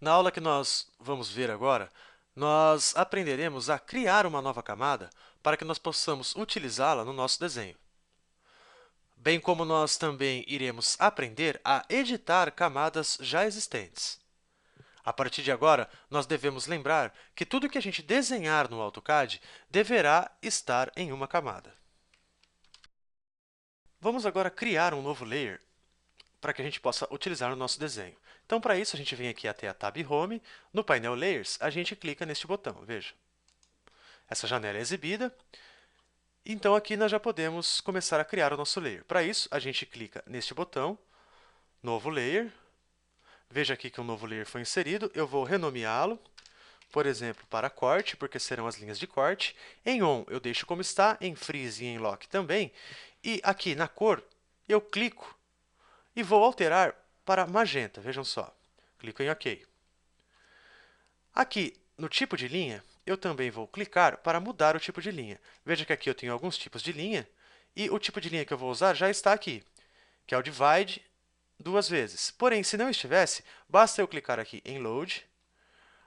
Na aula que nós vamos ver agora, nós aprenderemos a criar uma nova camada para que nós possamos utilizá-la no nosso desenho. Bem como nós também iremos aprender a editar camadas já existentes. A partir de agora, nós devemos lembrar que tudo que a gente desenhar no AutoCAD deverá estar em uma camada. Vamos agora criar um novo layer para que a gente possa utilizar no nosso desenho. Então, para isso, a gente vem aqui até a tab Home. No painel Layers, a gente clica neste botão, veja. Essa janela é exibida. Então, aqui nós já podemos começar a criar o nosso layer. Para isso, a gente clica neste botão, Novo Layer. Veja aqui que um novo layer foi inserido. Eu vou renomeá-lo, por exemplo, para corte, porque serão as linhas de corte. Em On, eu deixo como está. Em Freeze e em Lock também. E aqui na cor, eu clico e vou alterar para magenta. Vejam só. Clico em OK. Aqui no tipo de linha, eu também vou clicar para mudar o tipo de linha. Veja que aqui eu tenho alguns tipos de linha e o tipo de linha que eu vou usar já está aqui, que é o Divide duas vezes. Porém, se não estivesse, basta eu clicar aqui em Load.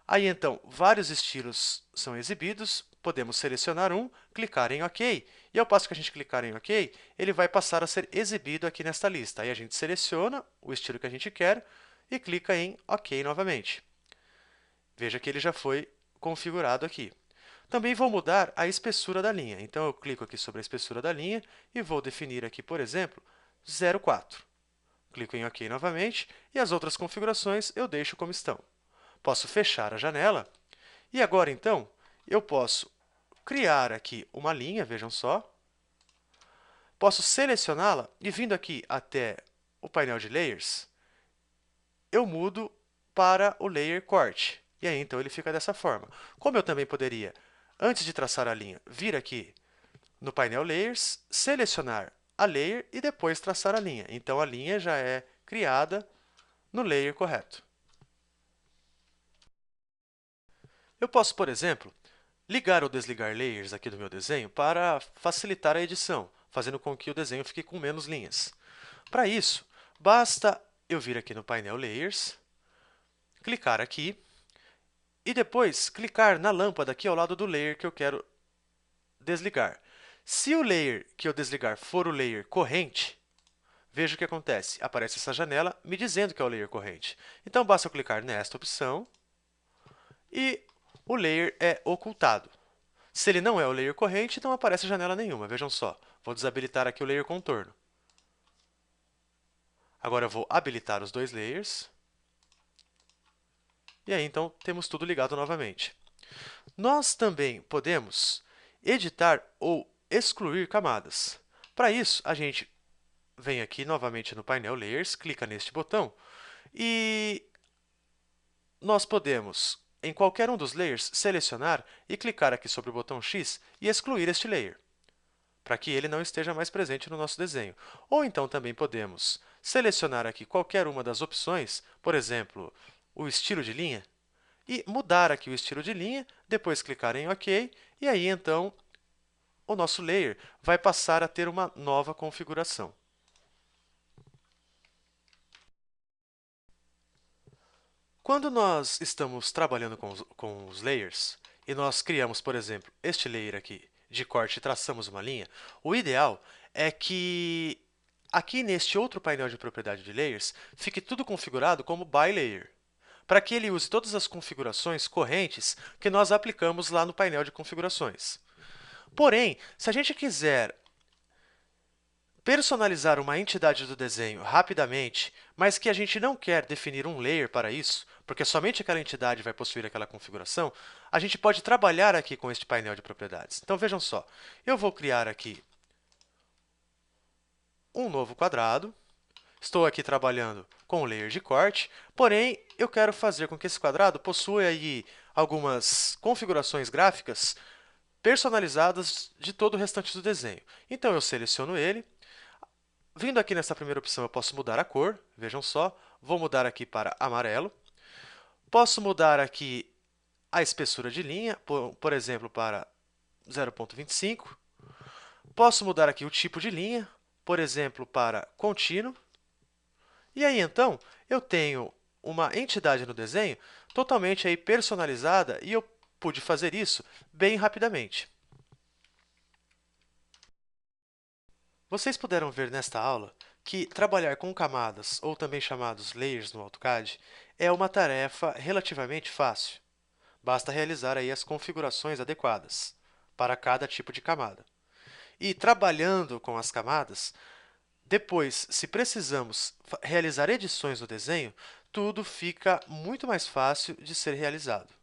Aí, então, vários estilos são exibidos. Podemos selecionar um, clicar em OK. E ao passo que a gente clicar em OK, ele vai passar a ser exibido aqui nesta lista. Aí a gente seleciona o estilo que a gente quer e clica em OK novamente. Veja que ele já foi configurado aqui. Também vou mudar a espessura da linha. Então, eu clico aqui sobre a espessura da linha e vou definir aqui, por exemplo, 0,4. Clico em OK novamente e as outras configurações eu deixo como estão. Posso fechar a janela e agora, então, eu posso criar aqui uma linha, vejam só. Posso selecioná-la e vindo aqui até o painel de Layers, eu mudo para o Layer Corte. E aí, então, ele fica dessa forma. Como eu também poderia, antes de traçar a linha, vir aqui no painel Layers, selecionar a layer e depois traçar a linha. Então, a linha já é criada no layer correto. Eu posso, por exemplo, ligar ou desligar layers aqui do meu desenho para facilitar a edição, fazendo com que o desenho fique com menos linhas. Para isso, basta eu vir aqui no painel Layers, clicar aqui, e depois clicar na lâmpada aqui ao lado do layer que eu quero desligar. Se o layer que eu desligar for o layer corrente, veja o que acontece. Aparece essa janela me dizendo que é o layer corrente. Então, basta eu clicar nesta opção e o layer é ocultado. Se ele não é o layer corrente, não aparece janela nenhuma. Vejam só. Vou desabilitar aqui o layer contorno. Agora eu vou habilitar os dois layers. E aí, então, temos tudo ligado novamente. Nós também podemos editar ou excluir camadas. Para isso, a gente vem aqui novamente no painel Layers, clica neste botão e nós podemos, em qualquer um dos layers, selecionar e clicar aqui sobre o botão X e excluir este layer, para que ele não esteja mais presente no nosso desenho. Ou então também podemos selecionar aqui qualquer uma das opções, por exemplo, o estilo de linha, e mudar aqui o estilo de linha, depois clicar em OK, e aí então o nosso layer vai passar a ter uma nova configuração. Quando nós estamos trabalhando com os layers e nós criamos, por exemplo, este layer aqui de corte e traçamos uma linha, o ideal é que aqui neste outro painel de propriedade de layers fique tudo configurado como by layer, para que ele use todas as configurações correntes que nós aplicamos lá no painel de configurações. Porém, se a gente quiser personalizar uma entidade do desenho rapidamente, mas que a gente não quer definir um layer para isso, porque somente aquela entidade vai possuir aquela configuração, a gente pode trabalhar aqui com este painel de propriedades. Então, vejam só, eu vou criar aqui um novo quadrado. Estou aqui trabalhando com o layer de corte, porém, eu quero fazer com que esse quadrado possua aí algumas configurações gráficas personalizadas de todo o restante do desenho. Então, eu seleciono ele. Vindo aqui nessa primeira opção, eu posso mudar a cor. Vejam só, vou mudar aqui para amarelo. Posso mudar aqui a espessura de linha, por exemplo, para 0,25. Posso mudar aqui o tipo de linha, por exemplo, para contínuo. E aí, então, eu tenho uma entidade no desenho totalmente aí personalizada e eu pude fazer isso bem rapidamente. Vocês puderam ver nesta aula que trabalhar com camadas, ou também chamados layers no AutoCAD, é uma tarefa relativamente fácil. Basta realizar aí as configurações adequadas para cada tipo de camada. E trabalhando com as camadas, depois, se precisamos realizar edições no desenho, tudo fica muito mais fácil de ser realizado.